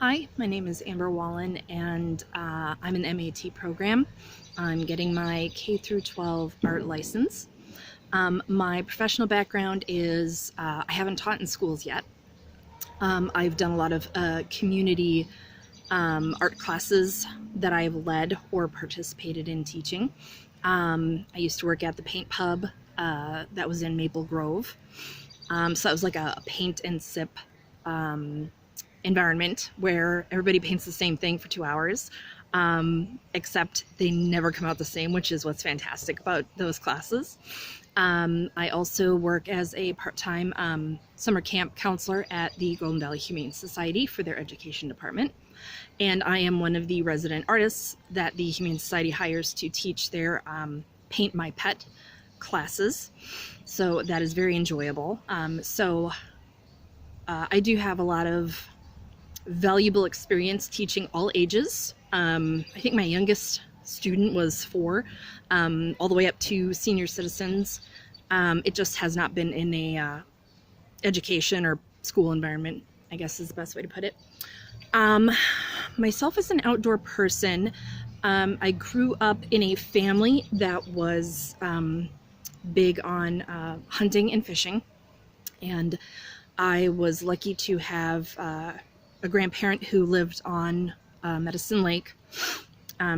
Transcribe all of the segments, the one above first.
Hi, my name is Amber Wallen, and I'm an MAT program. I'm getting my K through 12 art license. My professional background is I haven't taught in schools yet. I've done a lot of community art classes that I've led or participated in teaching. I used to work at the paint pub that was in Maple Grove. So that was like a paint and sip environment where everybody paints the same thing for 2 hours, except they never come out the same, which is what's fantastic about those classes. I also work as a part-time summer camp counselor at the Golden Valley Humane Society for their education department. And I am one of the resident artists that the Humane Society hires to teach their Paint My Pet classes. So that is very enjoyable. I do have a lot of valuable experience teaching all ages. I think my youngest student was 4, all the way up to senior citizens. It just has not been in a education or school environment, I guess is the best way to put it. Myself as an outdoor person, I grew up in a family that was big on hunting and fishing, and I was lucky to have a grandparent who lived on Medicine Lake,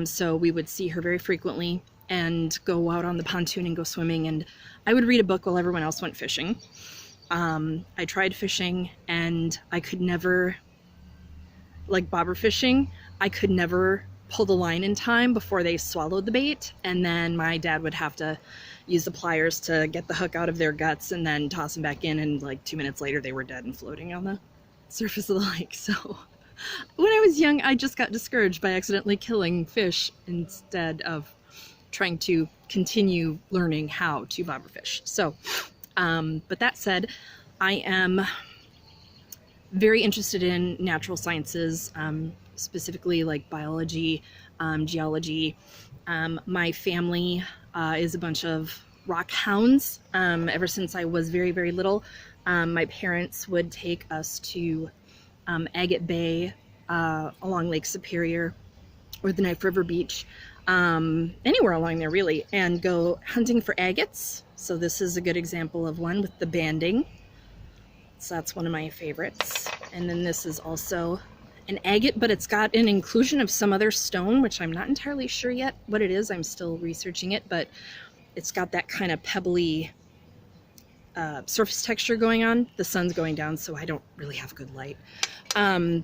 so we would see her very frequently and go out on the pontoon and go swimming, and I would read a book while everyone else went fishing. I tried fishing and I could never, like bobber fishing, I could never pull the line in time before they swallowed the bait, and then my dad would have to use the pliers to get the hook out of their guts and then toss them back in, and like 2 minutes later they were dead and floating on the surface of the lake. So when I was young, I just got discouraged by accidentally killing fish instead of trying to continue learning how to bobber fish. So, but that said, I am very interested in natural sciences, specifically like biology, geology. My family is a bunch of rock hounds. Ever since I was very, very little, my parents would take us to Agate Bay along Lake Superior or the Knife River Beach, anywhere along there really, and go hunting for agates. So this is a good example of one with the banding. So that's one of my favorites. And then this is also an agate, but it's got an inclusion of some other stone, which I'm not entirely sure yet what it is. I'm still researching it, but it's got that kind of pebbly surface texture going on. The sun's going down, so I don't really have good light. I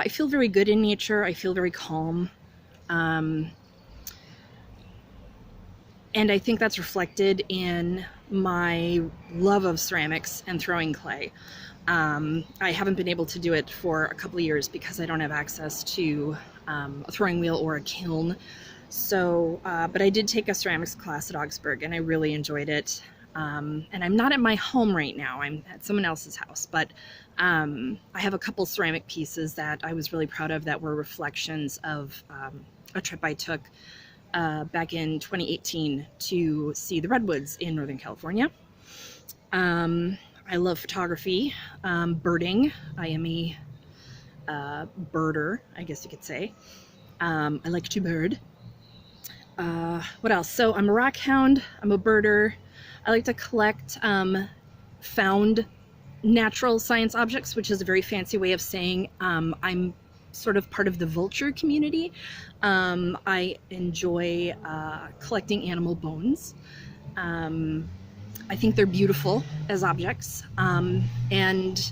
feel very good in nature. I feel very calm. And I think that's reflected in my love of ceramics and throwing clay. I haven't been able to do it for a couple of years because I don't have access to a throwing wheel or a kiln. So, but I did take a ceramics class at Augsburg and I really enjoyed it. And I'm not at my home right now, I'm at someone else's house, but I have a couple ceramic pieces that I was really proud of that were reflections of a trip I took back in 2018 to see the redwoods in Northern California. I love photography, birding. I am a birder, I guess you could say. I like to bird. What else? So I'm a rock hound, I'm a birder. I like to collect found natural science objects, which is a very fancy way of saying I'm sort of part of the vulture community. I enjoy collecting animal bones. I think they're beautiful as objects, and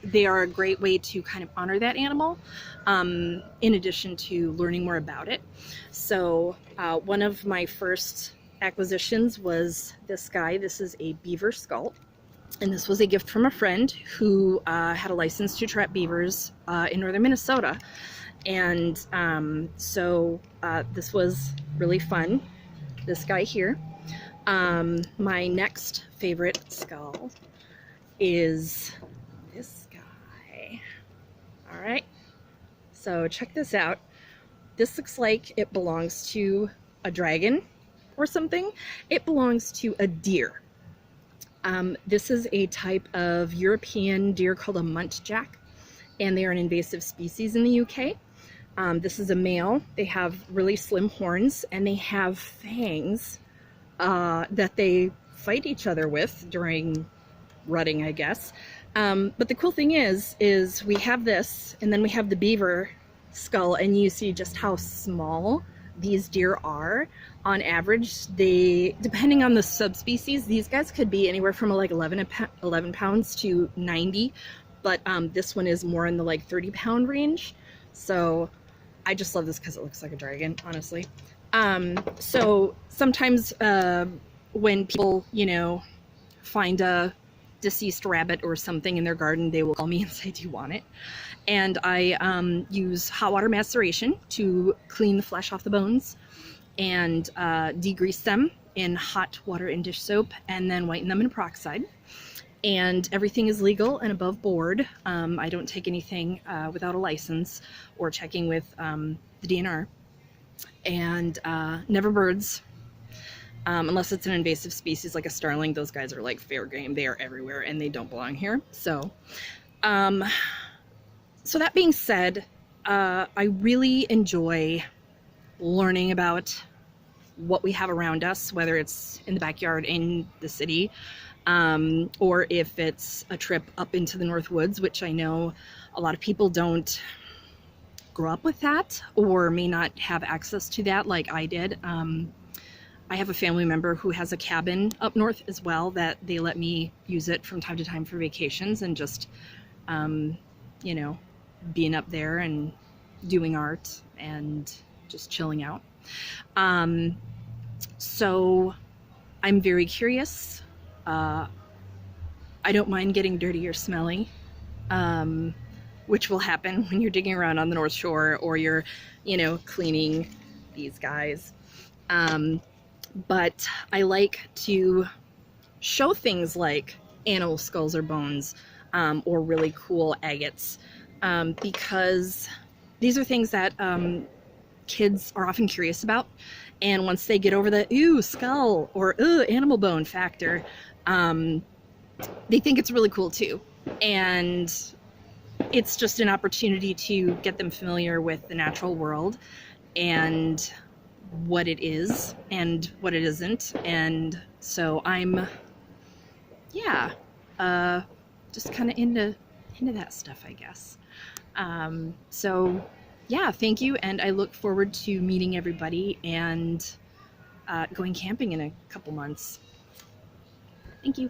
they are a great way to kind of honor that animal, in addition to learning more about it. So one of my first acquisitions was this guy. This is a beaver skull, and this was a gift from a friend who had a license to trap beavers in northern Minnesota. And this was really fun, this guy here. My next favorite skull is this guy. All right, so check this out. This looks like it belongs to a dragon or something. It belongs to a deer. This is a type of European deer called a muntjac, and they are an invasive species in the UK. This is a male. They have really slim horns, and they have fangs that they fight each other with during rutting, I guess. But the cool thing is we have this, and then we have the beaver skull, and you see just how small these deer are. On average, they, depending on the subspecies, these guys could be anywhere from like 11 pounds to 90, but this one is more in the like 30-pound range. So I just love this because it looks like a dragon, honestly. So sometimes when people, you know, find a deceased rabbit or something in their garden, they will call me and say, do you want it? And I use hot water maceration to clean the flesh off the bones and degrease them in hot water and dish soap, and then whiten them in peroxide. And everything is legal and above board. I don't take anything without a license or checking with the DNR. And never birds, unless it's an invasive species like a starling. Those guys are like fair game. They are everywhere and they don't belong here. So so that being said, I really enjoy learning about what we have around us, whether it's in the backyard, in the city, or if it's a trip up into the North Woods, which I know a lot of people don't grow up with that or may not have access to that like I did. I have a family member who has a cabin up north as well that they let me use it from time to time for vacations and just, you know, being up there and doing art and just chilling out. So I'm very curious. I don't mind getting dirty or smelly, which will happen when you're digging around on the North Shore or you're, you know, cleaning these guys. But I like to show things like animal skulls or bones, or really cool agates, because these are things that kids are often curious about. And once they get over the ooh, skull or ooh, animal bone factor, they think it's really cool too. And it's just an opportunity to get them familiar with the natural world and what it is and what it isn't. And so I'm, yeah, just kind of into that stuff, I guess. So yeah, thank you, and I look forward to meeting everybody and going camping in a couple months. Thank you.